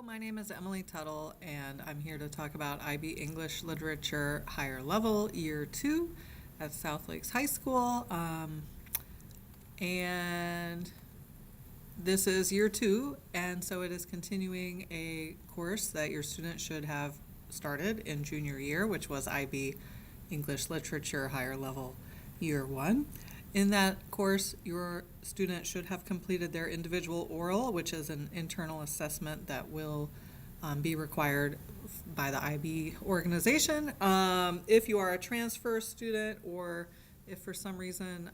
my name is Emily Tuttle, and I'm here to talk about IB English Literature Higher Level Year 2 at South Lakes High School. And this is Year 2, and so it is continuing a course that your student should have started in junior year, which was IB English Literature Higher Level Year 1. In that course, your student should have completed their individual oral, which is an internal assessment that will be required by the IB organization. If you are a transfer student, or if for some reason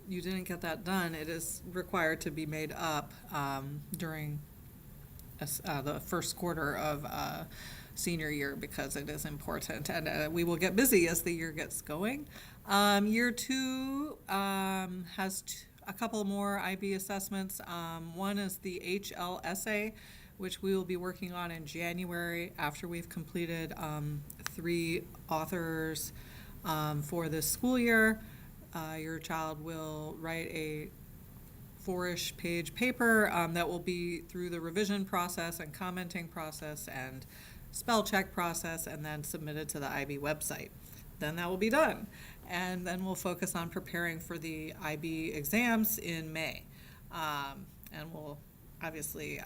you didn't get that done, it is required to be made up during the first quarter of senior year, because it is important, and we will get busy as the year gets going. Year 2 has a couple more IB assessments. One is the HL essay, which we will be working on in January after we've completed 3 authors for this school year. Your child will write a 4-ish page paper that will be through the revision process and commenting process and spell check process, and then submitted to the IB website. Then that will be done. And then we'll focus on preparing for the IB exams in May. And we'll obviously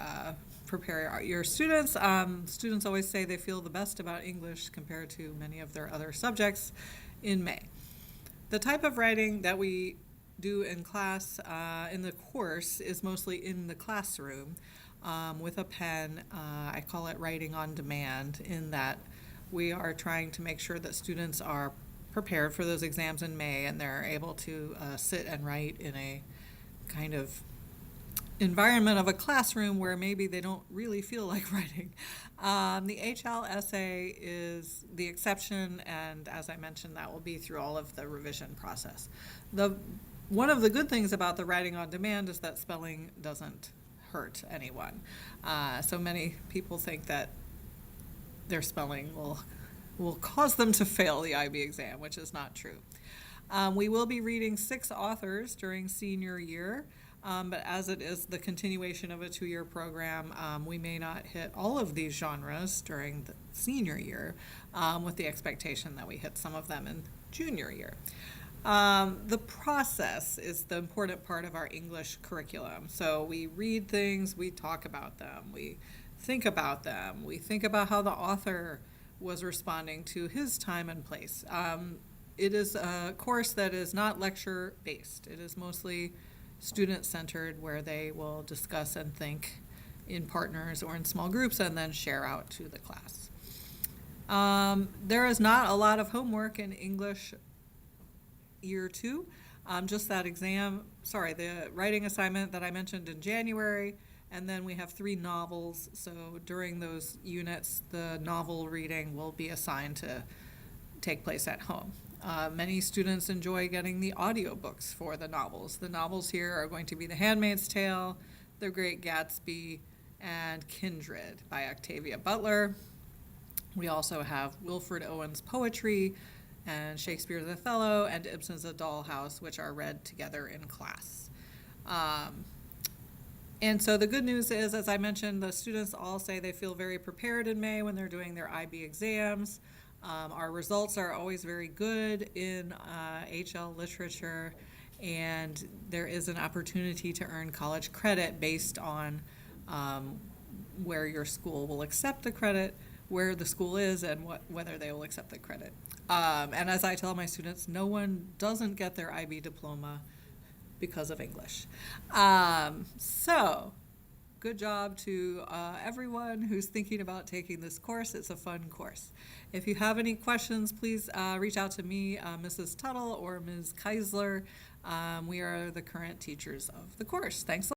prepare your students. Students always say they feel the best about English compared to many of their other subjects in May. The type of writing that we do in class, in the course, is mostly in the classroom with a pen. I call it writing on demand, in that we are trying to make sure that students are prepared for those exams in May, and they're able to sit and write in a kind of environment of a classroom where maybe they don't really feel like writing. The HL essay is the exception, and as I mentioned, that will be through all of the revision process. One of the good things about the writing on demand is that spelling doesn't hurt anyone. So many people think that their spelling will cause them to fail the IB exam, which is not true. We will be reading 6 authors during senior year, but as it is the continuation of a 2-year program, we may not hit all of these genres during the senior year, with the expectation that we hit some of them in junior year. The process is the important part of our English curriculum. So we read things, we talk about them, we think about them, we think about how the author was responding to his time and place. It is a course that is not lecture-based. It is mostly student-centered, where they will discuss and think in partners or in small groups and then share out to the class. There is not a lot of homework in English Year 2. Just that the writing assignment that I mentioned in January, and then we have 3 novels, so during those units, the novel reading will be assigned to take place at home. Many students enjoy getting the audiobooks for the novels. The novels here are going to be The Handmaid's Tale, The Great Gatsby, and Kindred by Octavia Butler. We also have Wilfred Owen's poetry, and Shakespeare's Othello, and Ibsen's A Doll House, which are read together in class. And so the good news is, as I mentioned, the students all say they feel very prepared in May when they're doing their IB exams. Our results are always very good in HL literature, and there is an opportunity to earn college credit based on where your school will accept the credit, where the school is, and whether they will accept the credit. And as I tell my students, no one doesn't get their IB diploma because of English. So, good job to everyone who's thinking about taking this course. It's a fun course. If you have any questions, please reach out to me, Mrs. Tuttle or Ms. Keisler. We are the current teachers of the course. Thanks a lot.